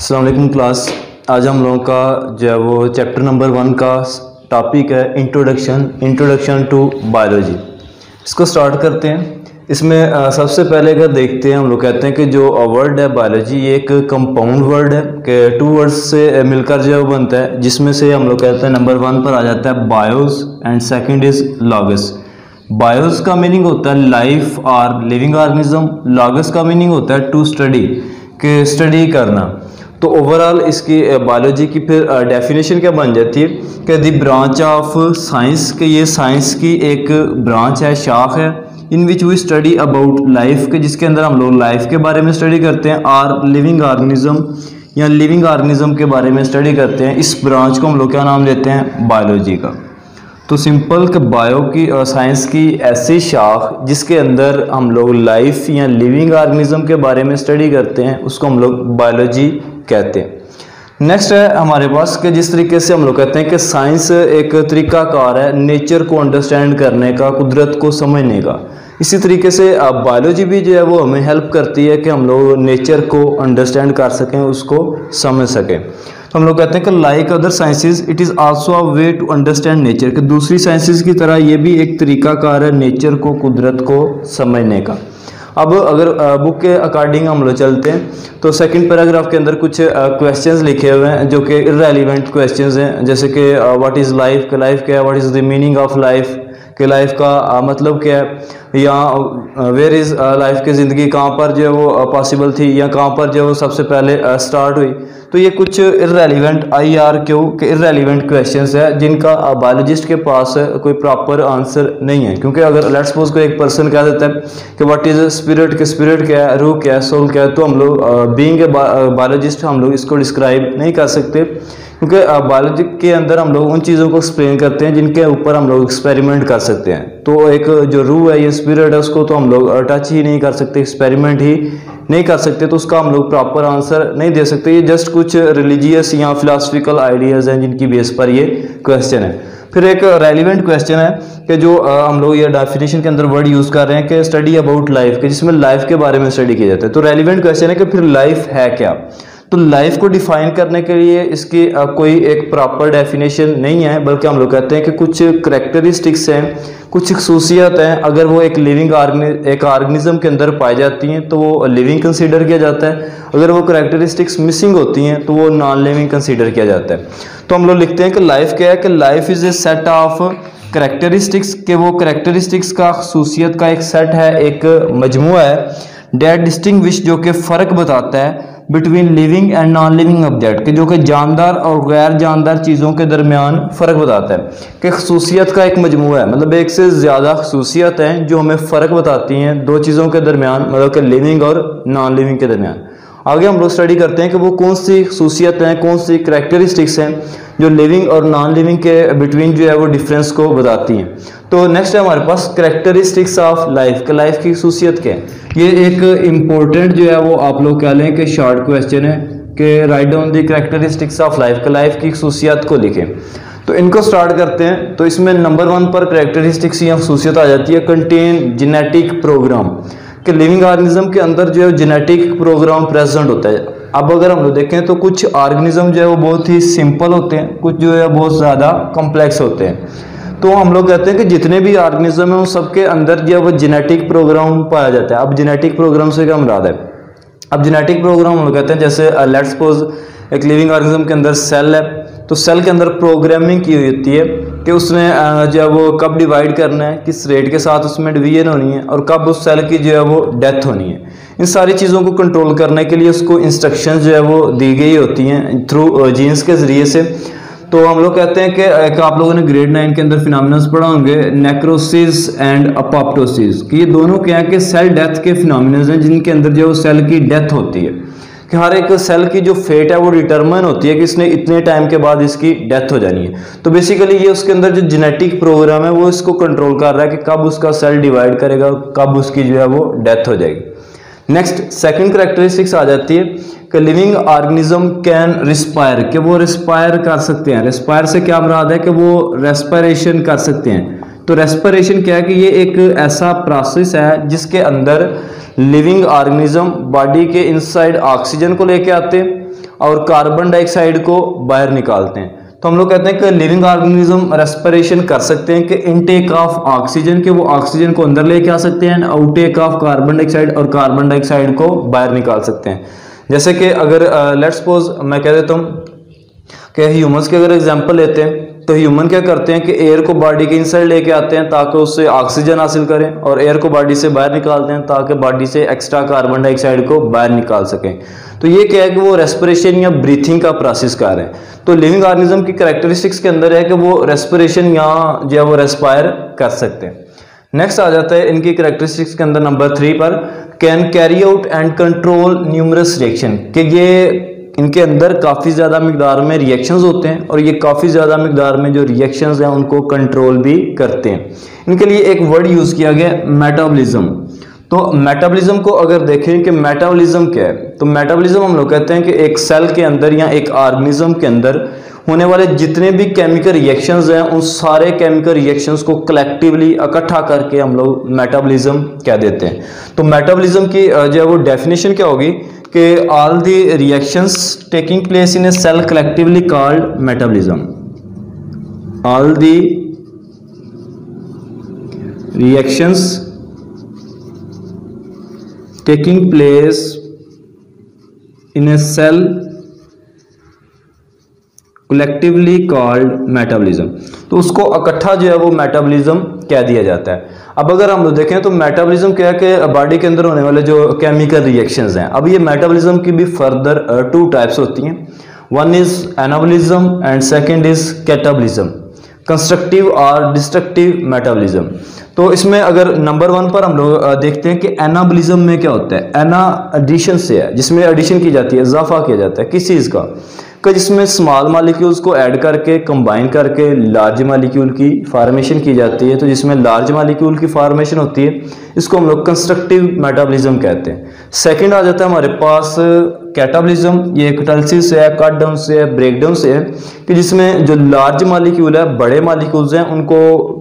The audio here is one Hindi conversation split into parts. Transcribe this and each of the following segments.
अस्सलाम वालेकुम क्लास। आज हम लोगों का जो है वो चैप्टर नंबर 1 का टॉपिक है इंट्रोडक्शन टू बायोलॉजी। इसको स्टार्ट करते हैं। इसमें सबसे पहले अगर देखते हैं, हम लोग कहते हैं कि जो वर्ड है बायोलॉजी ये एक कंपाउंड वर्ड है कि 2 वर्ड्स से मिलकर जो है वो बनता है, जिसमें से हम लोग कहते हैं नंबर 1 पर आ जाता है BIOS and second is logos. BIOS का मीनिंग होता है लाइफ और लिविंग ऑर्गेनिज्म, लॉगस का मीनिंग होता है टू स्टडी, के स्टडी करना। तो ओवरऑल इसकी बायोलॉजी की फिर डेफिनेशन क्या बन जाती है कि द ब्रांच ऑफ साइंस, के ये साइंस की एक ब्रांच है, शाख है, in which we study about life, के जिसके अंदर हम लोग लाइफ के बारे में स्टडी करते हैं और लिविंग ऑर्गेनिज्म या लिविंग ऑर्गेनिज्म के बारे में स्टडी करते हैं। इस ब्रांच को हम लोग क्या नाम देते हैं? बायोलॉजी का। तो सिंपल कि बायो की साइंस की ऐसी शाख जिसके अंदर हम लोग लाइफ या लिविंग ऑर्गेनिज्म के बारे में स्टडी करते हैं, उसको हम लोग बायोलॉजी कहते हैं। नेक्स्ट है हमारे पास कि जिस तरीके से हम लोग कहते हैं कि साइंस एक तरीकाकार है नेचर को अंडरस्टैंड करने का, कुदरत को समझने का, इसी तरीके से बायोलॉजी भी जो है वो हमें हेल्प करती है कि हम लोग नेचर को अंडरस्टैंड कर सकें, उसको समझ सकें। तो हम लोग कहते हैं कि like other sciences it is also a way to understand nature, कि दूसरी साइंसेज की तरह ये भी एक तरीकाकार है नेचर को, कुदरत को समझने का। अब अगर बुक के अकॉर्डिंग हम लोग चलते हैं तो सेकंड पैराग्राफ के अंदर कुछ क्वेश्चंस लिखे हुए हैं जो कि इररेलेवेंट क्वेश्चंस हैं, जैसे कि व्हाट इज़ लाइफ, का लाइफ क्या है, what is the meaning of life, कि लाइफ का मतलब क्या है, या वेयर इज़ लाइफ की ज़िंदगी कहाँ पर जो है वो पॉसिबल थी, या कहाँ पर जो है वो सबसे पहले स्टार्ट हुई। तो ये कुछ इररेलेवेंट IRQ के इररेलेवेंट क्वेश्चंस है जिनका बायोलॉजिस्ट के पास कोई प्रॉपर आंसर नहीं है। क्योंकि अगर लेट्स सपोज को एक पर्सन कह देता है कि व्हाट इज़ स्पिरिट, के स्पिरिट क्या है, रूह क्या है, सोल क्या है, तो हम लोग बीइंग ए बायोलॉजिस्ट हम लोग इसको डिस्क्राइब नहीं कर सकते, क्योंकि बायोलॉजी के अंदर हम लोग उन चीज़ों को एक्सप्लेन करते हैं जिनके ऊपर हम लोग एक्सपेरिमेंट कर सकते हैं। तो एक जो रूह है, ये स्पिरिट है, उसको तो हम लोग टच ही नहीं कर सकते, एक्सपेरिमेंट ही नहीं कर सकते, तो उसका हम लोग प्रॉपर आंसर नहीं दे सकते। ये जस्ट कुछ रिलीजियस या फिलासफिकल आइडियाज़ हैं जिनकी बेस पर ये क्वेश्चन है। फिर एक रेलिवेंट क्वेश्चन है कि जो हम लोग ये डेफिनेशन के अंदर वर्ड यूज़ कर रहे हैं कि स्टडी अबाउट लाइफ, के जिसमें लाइफ के बारे में स्टडी किया जाता है। तो रेलिवेंट क्वेश्चन है कि फिर लाइफ है क्या। तो लाइफ को डिफाइन करने के लिए इसकी कोई एक प्रॉपर डेफिनेशन नहीं है, बल्कि हम लोग कहते हैं कि कुछ करैक्टरिस्टिक्स हैं, कुछ खसूसियत हैं, अगर वो एक लिविंग एक ऑर्गेनिज्म के अंदर पाई जाती हैं तो वो लिविंग कंसीडर किया जाता है, अगर वो करैक्टरिस्टिक्स मिसिंग होती हैं तो वो नॉन लिविंग कंसीडर किया जाता है। तो हम लोग लिखते हैं कि लाइफ क्या है, कि life is a set of characteristics, के वो करैक्टरिस्टिक्स का, खसूसियत का एक सेट है, एक मजमूआ है, डेट डिस्टिंग्विश, जो कि फ़र्क बताता है between living and non living object, के जो कि जानदार और गैर जानदार चीज़ों के दरमियान फ़र्क बताता है, कि खसूसियत का एक मजमूआ है, मतलब एक से ज़्यादा खसूसियत हैं जो हमें फ़र्क बताती हैं दो चीज़ों के दरमियान, मतलब कि लिविंग और नॉन लिविंग के दरमियान। आगे हम लोग स्टडी करते हैं कि वो कौन सी खसूसियत हैं, कौन सी करैक्टरिस्टिक्स हैं जो लिविंग और नॉन लिविंग के बिटवीन जो है वो डिफरेंस को बताती हैं। तो नेक्स्ट है हमारे पास करैक्टरिस्टिक्स ऑफ लाइफ, के लाइफ की खसूसियत क्या है। ये एक इम्पोर्टेंट जो है वो आप लोग कह लें कि शॉर्ट क्वेश्चन है कि write down the characteristics of life, के लाइफ की खसूसियत को लिखें। तो इनको स्टार्ट करते हैं। तो इसमें नंबर 1 पर करैक्टरिस्टिक्स या खसूसियत आ जाती है कंटेन जेनेटिक प्रोग्राम, कि लिविंग ऑर्गेनिज्म के अंदर जो है जेनेटिक प्रोग्राम प्रेजेंट होता है। अब अगर हम लोग देखें तो कुछ ऑर्गेनिज्म जो है वो बहुत ही सिंपल होते हैं, कुछ जो है बहुत ज़्यादा कॉम्प्लेक्स होते हैं। तो हम लोग कहते हैं कि जितने भी ऑर्गेनिज्म हैं उन सबके अंदर जो है वो जेनेटिक प्रोग्राम पाया जाता है। अब जेनेटिक प्रोग्राम से क्या मुराद है? अब जेनेटिक प्रोग्राम हम लोग कहते हैं, जैसे लेट्स सपोज एक लिविंग ऑर्गेनिज्म के अंदर सेल है, तो सेल के अंदर प्रोग्रामिंग की हुई होती है कि उसने जो है वो कब डिवाइड करना है, किस रेट के साथ उसमें डिवीजन होनी है, और कब उस सेल की जो है वो डेथ होनी है। इन सारी चीज़ों को कंट्रोल करने के लिए उसको इंस्ट्रक्शंस जो है वो दी गई होती हैं थ्रू जीन्स के ज़रिए से। तो हम लोग कहते हैं कि एक आप लोगों ने ग्रेड 9 के अंदर फिनोमिनस पढ़ा होंगे, नेक्रोसिस एंड अपोप्टोसिस, कि ये दोनों क्या है कि सेल डेथ के फिनोमिनस हैं जिनके अंदर जो सेल की डेथ होती है, कि हर एक सेल की जो फेट है वो डिटरमाइन होती है कि इसने इतने टाइम के बाद इसकी डेथ हो जानी है। तो बेसिकली ये उसके अंदर जो जेनेटिक प्रोग्राम है वो इसको कंट्रोल कर रहा है कि कब उसका सेल डिवाइड करेगा, कब उसकी जो है वो डेथ हो जाएगी। नेक्स्ट सेकंड करैक्टरिस्टिक्स आ जाती है कि लिविंग ऑर्गेनिज्म कैन रिस्पायर, कि वो रिस्पायर कर सकते हैं। रिस्पायर से क्या मुराद है कि वो रेस्पिरेशन कर सकते हैं। तो रेस्पिरेशन क्या है कि ये एक ऐसा प्रोसेस है जिसके अंदर लिविंग ऑर्गेनिज्म बॉडी के इनसाइड ऑक्सीजन को लेके आते हैं और कार्बन डाइऑक्साइड को बाहर निकालते हैं। तो हम लोग कहते हैं कि लिविंग ऑर्गेनिज्म रेस्पिरेशन कर सकते हैं कि इनटेक ऑफ ऑक्सीजन के वो ऑक्सीजन को अंदर लेके आ सकते हैं, आउटटेक ऑफ कार्बन डाइऑक्साइड और कार्बन डाइऑक्साइड को बाहर निकाल सकते हैं। जैसे कि अगर लेट्स सपोज मैं कह देता हूँ कि ह्यूमंस के अगर एग्जांपल लेते हैं तो ह्यूमन क्या करते हैं कि एयर को बॉडी के इनसाइड लेके आते हैं ताकि उससे ऑक्सीजन हासिल करें, और एयर को बॉडी से बाहर निकालते हैं ताकि बॉडी से एक्स्ट्रा कार्बन डाइऑक्साइड को बाहर निकाल सकें। तो ये क्या है कि वो रेस्पिरेशन या ब्रीथिंग का प्रोसेस कर रहे हैं। तो लिविंग ऑर्गेनिज्म की कैरेक्टरिस्टिक्स के अंदर है कि वो रेस्पिरेशन या जो है वो रेस्पायर कर सकते हैं। नेक्स्ट आ जाता है इनकी कैरेक्टरिस्टिक्स के अंदर नंबर 3 पर, can carry out and control numerous reaction, कि ये इनके अंदर काफ़ी ज़्यादा मिकदार में रिएक्शंस होते हैं और ये काफ़ी ज़्यादा मिकदार में जो रिएक्शंस हैं उनको कंट्रोल भी करते हैं। इनके लिए एक वर्ड यूज़ किया गया मेटाबॉलिज्म। तो मेटाबॉलिज्म को अगर देखें कि मेटाबॉलिज्म क्या है, तो मेटाबॉलिज्म हम लोग कहते हैं कि एक सेल के अंदर या एक ऑर्गेनिज्म के अंदर होने वाले जितने भी केमिकल रिएक्शंस हैं उन सारे केमिकल रिएक्शंस को कलेक्टिवली इकट्ठा करके हम लोग मेटाबॉलिज्म कह देते हैं। तो मेटाबॉलिज्म की जो है वो डेफिनेशन क्या होगी कि all the reactions taking place in a cell collectively called metabolism. All the reactions taking place in a cell collectively called metabolism, तो उसको इकट्ठा जो है वो मेटाबॉलिज्म कह दिया जाता है। अब अगर हम लोग देखें तो मेटाबॉलिज्म क्या है कि बॉडी के अंदर होने वाले जो केमिकल रिएक्शंस हैं, अब ये मेटाबॉलिज्म की भी फर्दर 2 टाइप्स होती हैं। One is anabolism and second is catabolism, constructive और डिस्ट्रक्टिव मेटाबॉलिज्म। तो इसमें अगर नंबर 1 पर हम लोग देखते हैं कि एनाबॉलिज्म में क्या होता है। एना एडिशन से है, जिसमें एडिशन की जाती है, इजाफा किया जाता है किस चीज़ का, कि जिसमें स्मॉल मॉलिक्यूल्स को ऐड करके कंबाइन करके लार्ज मॉलिक्यूल की फॉर्मेशन की जाती है। तो जिसमें लार्ज मॉलिक्यूल की फॉर्मेशन होती है इसको हम लोग कंस्ट्रक्टिव मेटाबॉलिज्म कहते हैं। सेकंड आ जाता है हमारे पास कैटाबॉलिज्म, ये कैटालिसिस से है, कट डाउन से है, ब्रेक डाउन से है, कि जिसमें जो लार्ज मॉलिक्यूल है, बड़े मॉलिक्यूल्स हैं, उनको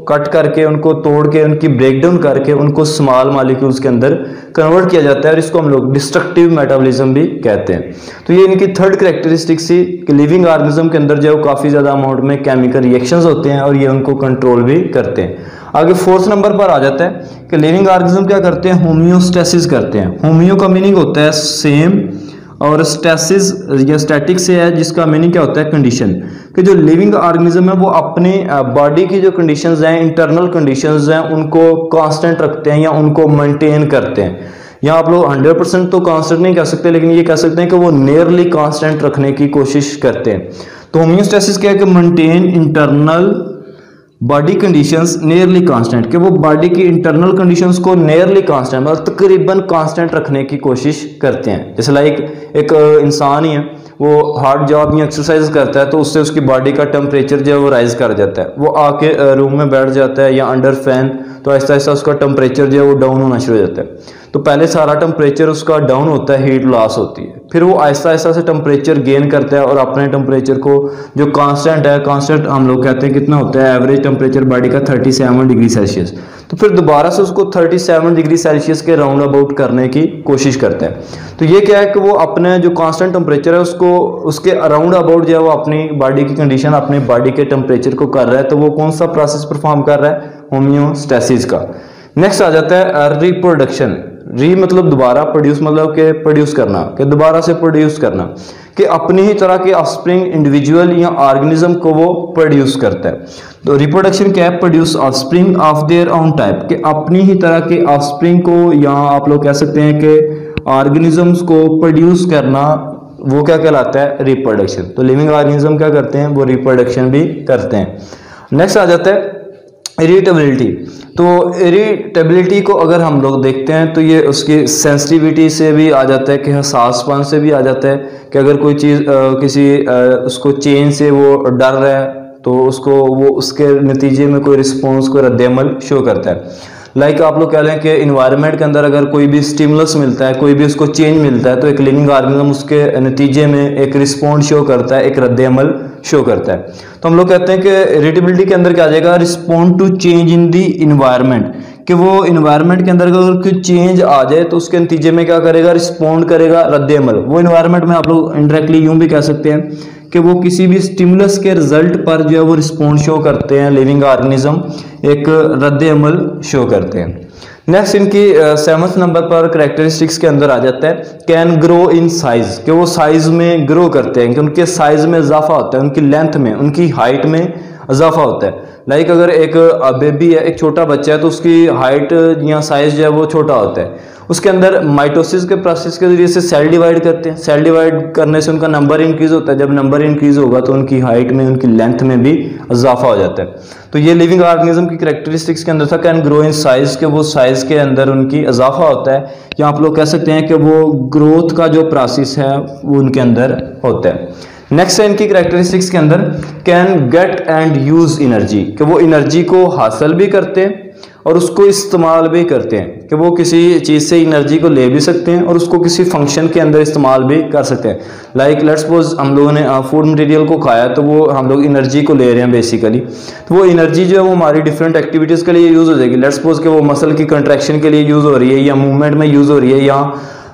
कट करके, उनको तोड़ के, उनकी ब्रेक डाउन करके उनको स्मॉल मॉलिक्यूल्स के अंदर कन्वर्ट किया जाता है और इसको हम लोग डिस्ट्रक्टिव मेटाबॉलिज्म भी कहते हैं। तो ये इनकी थर्ड कैरेक्टरिस्टिक थी कि लिविंग ऑर्गेनिज्म के अंदर जो है काफ़ी ज़्यादा अमाउंट में केमिकल रिएक्शंस होते हैं और ये उनको कंट्रोल भी करते हैं। आगे 4th नंबर पर आ जाता है कि लिविंग ऑर्गेनिज्म क्या करते हैं, होम्योस्टेसिस करते हैं। होम्यो का मीनिंग होता है सेम, और स्टेसिस या स्टैटिक से है, जिसका मीनिंग क्या होता है कंडीशन, कि जो लिविंग ऑर्गेनिज्म है वो अपने बॉडी की जो कंडीशंस हैं, इंटरनल कंडीशंस हैं, उनको कांस्टेंट रखते हैं या उनको मेंटेन करते हैं। यहाँ आप लोग 100% तो कांस्टेंट नहीं कह सकते, लेकिन ये कह सकते हैं कि वो नियरली कांस्टेंट रखने की कोशिश करते हैं। तो होम्योस्टेसिस क्या है कि maintain internal body conditions nearly constant, कि वो बॉडी की इंटरनल कंडीशंस को नियरली कांस्टेंट और तकरीबन कांस्टेंट रखने की कोशिश करते हैं। जैसे लाइक एक इंसान ही है, वो हार्ड जॉब या एक्सरसाइज करता है तो उससे उसकी बॉडी का टेम्परेचर जो है वो राइज कर जाता है। वो आके रूम में बैठ जाता है या अंडर फैन, तो आहिस्ता आहिस्ता उसका टेम्परेचर जो है वो डाउन होना शुरू हो जाता है। तो पहले सारा टेम्परेचर उसका डाउन होता है, हीट लॉस होती है, फिर वो आहिस्ता आहिस्ता से टेम्परेचर गेन करता है और अपने टेम्परेचर को जो कांस्टेंट है, कांस्टेंट हम लोग कहते हैं कितना होता है, एवरेज टेम्परेचर बॉडी का 37 डिग्री सेल्सियस, तो फिर दोबारा से उसको 37 डिग्री सेल्सियस के राउंड अबाउट करने की कोशिश करता है। तो ये क्या है कि वो अपने जो कांस्टेंट टेम्परेचर है उसको उसके अराउंड अबाउट जो है वो अपनी बॉडी की कंडीशन, अपने बॉडी के टेम्परेचर को कर रहा है। तो वो कौन सा प्रोसेस परफॉर्म कर रहा है, होम्योस्टेसिस का। नेक्स्ट आ जाता है रिप्रोडक्शन। री मतलब दोबारा, प्रोड्यूस मतलब के प्रोड्यूस करना, कि दोबारा से प्रोड्यूस करना, कि अपनी ही तरह के ऑफस्प्रिंग इंडिविजुअल या ऑर्गेनिज्म को वो प्रोड्यूस करता है। तो रिप्रोडक्शन क्या है, produce offspring of their own type, कि अपनी ही तरह के ऑफस्प्रिंग को, या आप लोग कह सकते हैं कि ऑर्गेनिजम्स को प्रोड्यूस करना, वो क्या कहलाता है, रिप्रोडक्शन। तो लिविंग ऑर्गेनिज्म क्या करते हैं, वो रिप्रोडक्शन भी करते हैं। नेक्स्ट आ जाता है इरिटेबिलिटी। तो इरिटेबिलिटी को अगर हम लोग देखते हैं तो ये उसकी सेंसिटिविटी से भी आ जाता है, कि हसासपन से भी आ जाता है, कि अगर कोई चीज़ किसी उसको चेंज से वो डर रहा है तो उसको वो उसके नतीजे में कोई रिस्पॉन्स, कोई रद्द-ए-अमल शो करता है। लाइक आप लोग कह लें कि इन्वायरमेंट के अंदर अगर कोई भी स्टिमुलस मिलता है, कोई भी उसको चेंज मिलता है, तो एक लिविंग ऑर्गेनिज्म उसके नतीजे में एक रिस्पॉन्स शो करता है, एक रद्द-ए-अमल शो करता है। तो हम लोग कहते हैं कि इरिटेबिलिटी के अंदर क्या आ जाएगा, respond to change in the environment, कि वो इन्वायरमेंट के अंदर अगर कुछ चेंज आ जाए तो उसके नतीजे में क्या करेगा, रिस्पॉन्ड करेगा, रद्द अमल। वो इन्वायरमेंट में आप लोग इनडायरेक्टली यूं भी कह सकते हैं कि वो किसी भी स्टिमुलस के रिजल्ट पर जो है वो रिस्पॉन्ड शो करते हैं, लिविंग ऑर्गेनिज्म एक रद्द अमल शो करते हैं। नेक्स्ट इनकी 7th नंबर पर करेक्टरिस्टिक्स के अंदर आ जाता है कैन ग्रो इन साइज, कि वो साइज में ग्रो करते हैं, कि उनके साइज में इजाफा होता है, उनकी लेंथ में, उनकी हाइट में इजाफा होता है। लाइक अगर एक बेबी है, एक छोटा बच्चा है, तो उसकी हाइट या साइज जो है वो छोटा होता है। उसके अंदर माइटोसिस के प्रोसेस के जरिए से सेल डिवाइड करते हैं, सेल डिवाइड करने से उनका नंबर इंक्रीज होता है। जब नंबर इंक्रीज होगा तो उनकी हाइट में, उनकी लेंथ में भी इजाफा हो जाता है। तो ये लिविंग ऑर्गेनिज्म की करेक्टरिस्टिक्स के अंदर था कैन ग्रो इन साइज, के वो साइज के अंदर उनकी इजाफा होता है, या आप लोग कह सकते हैं कि वो ग्रोथ का जो प्रोसेस है वो उनके अंदर होता है। नेक्स्ट है इनकी करेक्टरिस्टिक्स के अंदर can get and use energy, कि वो एनर्जी को हासिल भी करते हैं और उसको इस्तेमाल भी करते हैं, कि वो किसी चीज़ से एनर्जी को ले भी सकते हैं और उसको किसी फंक्शन के अंदर इस्तेमाल भी कर सकते हैं। लाइक लेट्स सपोज हम लोगों ने फूड मटेरियल को खाया, तो वो हम लोग एनर्जी को ले रहे हैं बेसिकली, तो वो एनर्जी जो है वो हमारी डिफरेंट एक्टिविटीज़ के लिए यूज़ हो जाएगी। लेट्स सपोज कि वो मसल की कंट्रैक्शन के लिए यूज़ हो रही है, या मूवमेंट में यूज़ हो रही है, या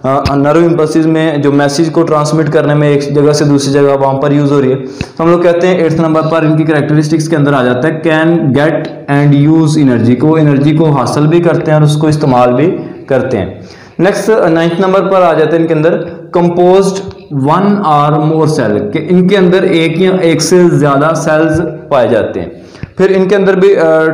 नर्व इम्पल्सिस में जो मैसेज को ट्रांसमिट करने में एक जगह से दूसरी जगह वहाँ पर यूज़ हो रही है। तो हम लोग कहते हैं 8th नंबर पर इनकी करेक्टरिस्टिक्स के अंदर आ जाता है can get and use energy, को एनर्जी को हासिल भी करते हैं और उसको इस्तेमाल भी करते हैं। नेक्स्ट 9th नंबर पर आ जाते हैं इनके अंदर कंपोज्ड 1 और मोर सेल, के इनके अंदर एक या एक से ज़्यादा सेल्स पाए जाते हैं। फिर इनके अंदर भी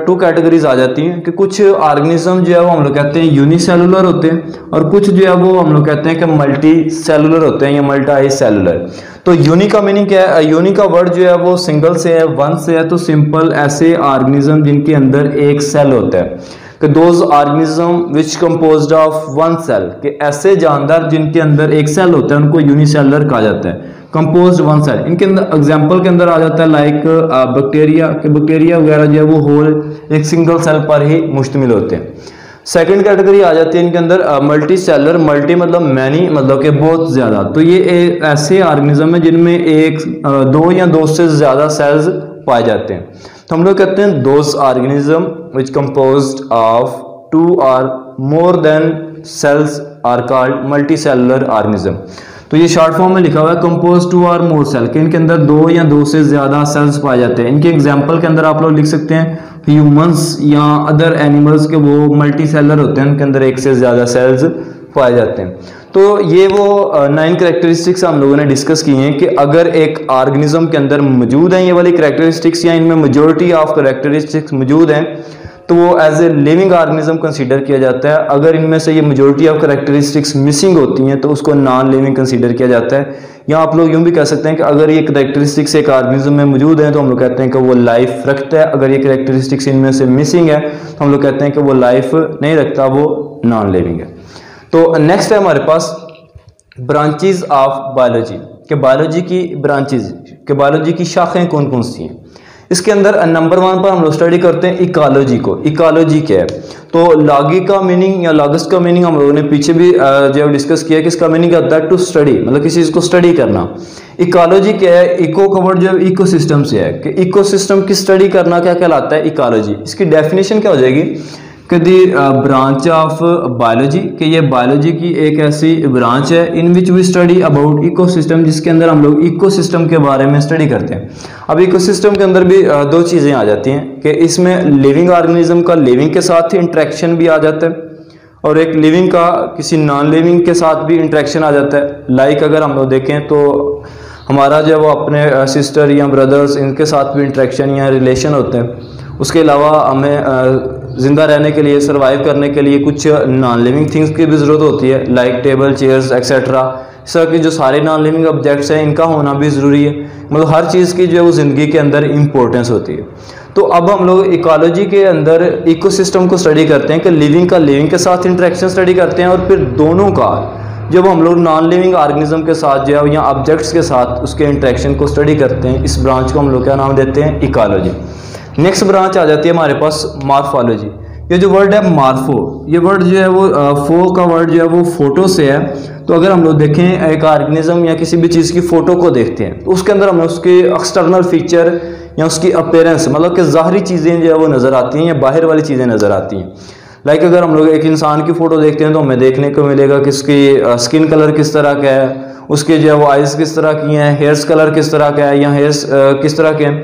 2 कैटेगरीज आ जाती हैं कि कुछ ऑर्गेनिज्म जो है वो हम लोग कहते हैं यूनिसेलुलर होते हैं, और कुछ जो है वो हम लोग कहते हैं कि मल्टी सेलुलर होते हैं या मल्टी सेलुलर। तो यूनि का मीनिंग क्या है? यूनि का वर्ड जो है वो सिंगल से है, वन से है। तो सिंपल ऐसे ऑर्गेनिज्म जिनके अंदर एक सेल होता है, कि those organism which composed of 1 cell, कि ऐसे जानदार जिनके अंदर एक सेल होता है उनको यूनिसेलुलर कहा जाता है। कंपोज्ड 1 सेल, इनके अंदर एग्जांपल के अंदर आ जाता है लाइक बैक्टीरिया, के बैक्टीरिया वगैरह जो है वो होल एक सिंगल सेल पर ही मुश्तमिल होते हैं। सेकंड कैटेगरी आ जाती है इनके अंदर मल्टी सेलर, मल्टी मतलब मैनी, मतलब कि बहुत ज़्यादा। तो ये ऐसे ऑर्गेनिज्म है जिनमें एक 2 या 2 से ज़्यादा सेल्स पाए जाते हैं। तो हम लोग कहते हैं those organism which composed of 2 और more than cells are called multicellular organism. तो ये शॉर्ट फॉर्म में लिखा हुआ है कंपोज 2 और मोर सेल, के इनके अंदर 2 या 2 से ज्यादा सेल्स पाए जाते हैं। इनके एग्जांपल के अंदर आप लोग लिख सकते हैं ह्यूमंस या अदर एनिमल्स के वो मल्टी सेलर होते हैं, उनके अंदर एक से ज्यादा सेल्स पाए जाते हैं। तो ये वो 9 करेक्टरिस्टिक्स हम लोगों ने डिस्कस की हैं कि अगर एक ऑर्गेनिज्म के अंदर मौजूद हैं ये वाली करेक्टरिस्टिक्स, या इनमें मेजॉरिटी ऑफ करेक्टरिस्टिक्स मौजूद हैं, तो वो as a living organism consider किया जाता है। अगर इनमें से ये मेजॉरिटी ऑफ करेक्टरिस्टिक्स मिसिंग होती हैं तो उसको नॉन लिविंग कंसीडर किया जाता है। या आप लोग यूं भी कह सकते हैं कि अगर ये करेक्टरिस्टिक्स एक ऑर्गेनिज्म में मौजूद हैं तो हम लोग कहते हैं कि वो लाइफ रखता है। अगर ये करेक्टरिस्टिक्स इनमें से मिसिंग है तो हम लोग कहते हैं कि वो लाइफ नहीं रखता, वो नॉन लिविंग है। तो नेक्स्ट है हमारे पास ब्रांचेज ऑफ बायोलॉजी, के बायोलॉजी की ब्रांचेज, के बायोलॉजी की शाखें कौन कौन सी हैं। इसके अंदर नंबर 1 पर हम लोग स्टडी करते हैं इकोलॉजी को। इकोलॉजी क्या है? तो लॉगी का मीनिंग या लॉगस का मीनिंग हम लोगों ने पीछे भी जो डिस्कस किया कि इसका मीनिंग आता है टू स्टडी, मतलब किसी चीज़ को स्टडी करना। इकोलॉजी क्या है? इको का वर्ड जो इकोसिस्टम से है, कि इकोसिस्टम की स्टडी करना क्या कहलाता है? इकोलॉजी। इसकी डेफिनेशन क्या हो जाएगी कि दी ब्रांच ऑफ बायोलॉजी, कि ये बायोलॉजी की एक ऐसी ब्रांच है in which we study about ecosystem, जिसके अंदर हम लोग इकोसिस्टम के बारे में स्टडी करते हैं। अब इकोसिस्टम के अंदर भी 2 चीज़ें आ जाती हैं कि इसमें लिविंग ऑर्गेनिज्म का लिविंग के साथ ही इंट्रैक्शन भी आ जाता है, और एक लिविंग का किसी नॉन लिविंग के साथ भी इंट्रैक्शन आ जाता है। लाइक अगर हम लोग देखें तो हमारा जो वो अपने सिस्टर या ब्रदर्स इनके साथ भी इंट्रैक्शन या रिलेशन होते हैं। उसके अलावा हमें ज़िंदा रहने के लिए, सर्वाइव करने के लिए कुछ नॉन लिविंग थिंग्स की भी ज़रूरत होती है, लाइक टेबल, चेयर्स एक्सेट्रा। इस तरह के जो सारे नॉन लिविंग ऑब्जेक्ट्स हैं इनका होना भी ज़रूरी है। मतलब हर चीज़ की जो है वो ज़िंदगी के अंदर इम्पोर्टेंस होती है। तो अब हम लोग इकोलॉजी के अंदर इकोसिस्टम को स्टडी करते हैं कि लिविंग का लिविंग के साथ इंटरेक्शन स्टडी करते हैं, और फिर दोनों का जब हम लोग नॉन लिविंग ऑर्गेनिज्म के साथ जो है या ऑब्जेक्ट्स के साथ उसके इंटरेक्शन को स्टडी करते हैं। इस ब्रांच को हम लोग क्या नाम देते हैं? इकोलॉजी। नेक्स्ट ब्रांच आ जाती है हमारे पास मॉर्फोलॉजी। ये जो वर्ड है मार्फो, ये वर्ड जो है वो फो का वर्ड जो है वो फोटो से है। तो अगर हम लोग देखें एक ऑर्गेनिज्म या किसी भी चीज़ की फ़ोटो को देखते हैं तो उसके अंदर हमें उसके एक्सटर्नल फीचर या उसकी अपीयरेंस, मतलब कि ज़ाहरी चीज़ें जो है वो नज़र आती हैं या बाहर वाली चीज़ें नज़र आती हैं। लाइक अगर हम लोग एक इंसान की फ़ोटो देखते हैं तो हमें देखने को मिलेगा कि उसकी स्किन कलर किस तरह का है, उसके जो है वो आइज़ किस तरह की हैं, हेयर्स कलर किस तरह का है या हेयर्स किस तरह के हैं।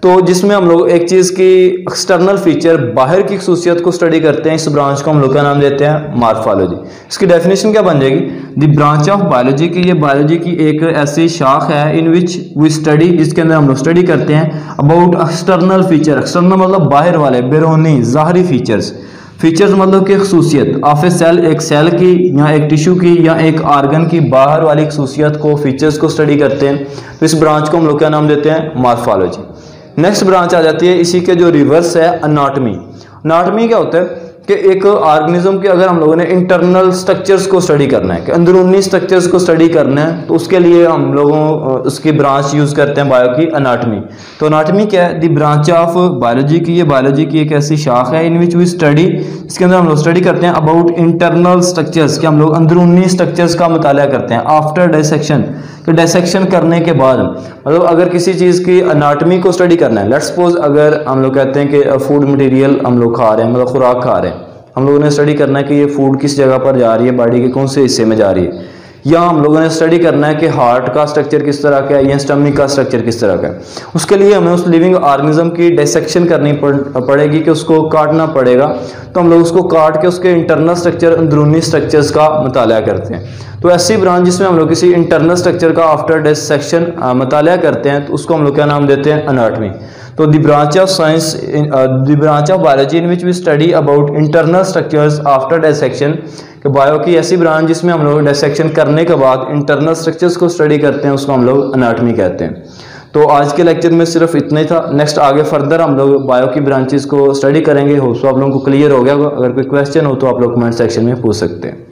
तो जिसमें हम लोग एक चीज़ की एक्सटर्नल फीचर, बाहर की खसूसियत को स्टडी करते हैं, इस ब्रांच को हम लोग का नाम देते हैं मॉर्फोलॉजी। इसकी डेफिनेशन क्या बन जाएगी? द ब्रांच ऑफ बायोलॉजी की, ये बायोलॉजी की एक ऐसी शाख है इन विच वी स्टडी, जिसके अंदर हम लोग स्टडी करते हैं अबाउट एक्सटर्नल फीचर। एक्सटर्नल मतलब बाहर वाले, बैरूनी ज़ाहरी फीचर्स। फीचर्स मतलब कि खसूसियत ऑफ ए सेल, एक सेल की या एक टिश्यू की या एक आर्गन की बाहर वाली खसूसियत को, फीचर्स को स्टडी करते हैं। तो इस ब्रांच को हम लोग क्या नाम देते हैं? मॉर्फोलॉजी। नेक्स्ट ब्रांच आ जाती है इसी के जो रिवर्स है, अनाटमी। अनाटमी क्या होता है कि एक ऑर्गेनिज्म के अगर हम लोगों ने इंटरनल स्ट्रक्चर्स को स्टडी करना है, कि अंदरूनी स्ट्रक्चर्स को स्टडी करना है, तो उसके लिए हम लोगों उसकी ब्रांच यूज़ करते हैं बायो की, अनाटमी। तो अनाटमी क्या है? द ब्रांच ऑफ बायोलॉजी की, ये बायोलॉजी की एक ऐसी शाख है इन विच वी स्टडी, इसके अंदर हम लोग स्टडी करते हैं अबाउट इंटरनल स्ट्रक्चर्स, कि हम लोग अंदरूनी स्ट्रक्चर्स का मुताला करते हैं आफ्टर डाइसेक्शन, कि डाइसेक्शन करने के बाद, मतलब अगर किसी चीज़ की अनाटमी को स्टडी करना है, लेट्स सपोज अगर हम लोग कहते हैं कि फूड मटेरियल हम लोग खा रहे हैं, मतलब खुराक खा रहे हैं, हम लोगों ने स्टडी करना है कि ये फूड किस जगह पर जा रही है, बॉडी के कौन से हिस्से में जा रही है, या हम लोगों ने स्टडी करना है कि हार्ट का स्ट्रक्चर किस तरह का है या स्टमक का स्ट्रक्चर किस तरह का है। उसके लिए हमें उस लिविंग ऑर्गेनिज्म की डाइसेक्शन करनी पड़ेगी, कि उसको काटना पड़ेगा। तो हम लोग उसको काट के उसके इंटरनल स्ट्रक्चर, अंदरूनी स्ट्रक्चर्स का मुताला करते हैं। तो ऐसी ब्रांच जिसमें हम लोग किसी इंटरनल स्ट्रक्चर का आफ्टर डाइसेक्शन मुताला करते हैं, तो उसको हम लोग क्या नाम देते हैं? अनाटमी। तो the branch of science, the branch of biology in which we study about internal structures after dissection, कि बायो की ऐसी ब्रांच जिसमें हम लोग डाइसेक्शन करने के बाद इंटरनल स्ट्रक्चर्स को स्टडी करते हैं, उसको हम लोग अनाटमी कहते हैं। तो आज के लेक्चर में सिर्फ इतना ही था। नेक्स्ट आगे फर्दर हम लोग बायो की ब्रांचेस को स्टडी करेंगे। होप सो आप लोगों को क्लियर हो गया होगा। अगर कोई क्वेश्चन हो तो आप लोग कमेंट सेक्शन में पूछ सकते हैं।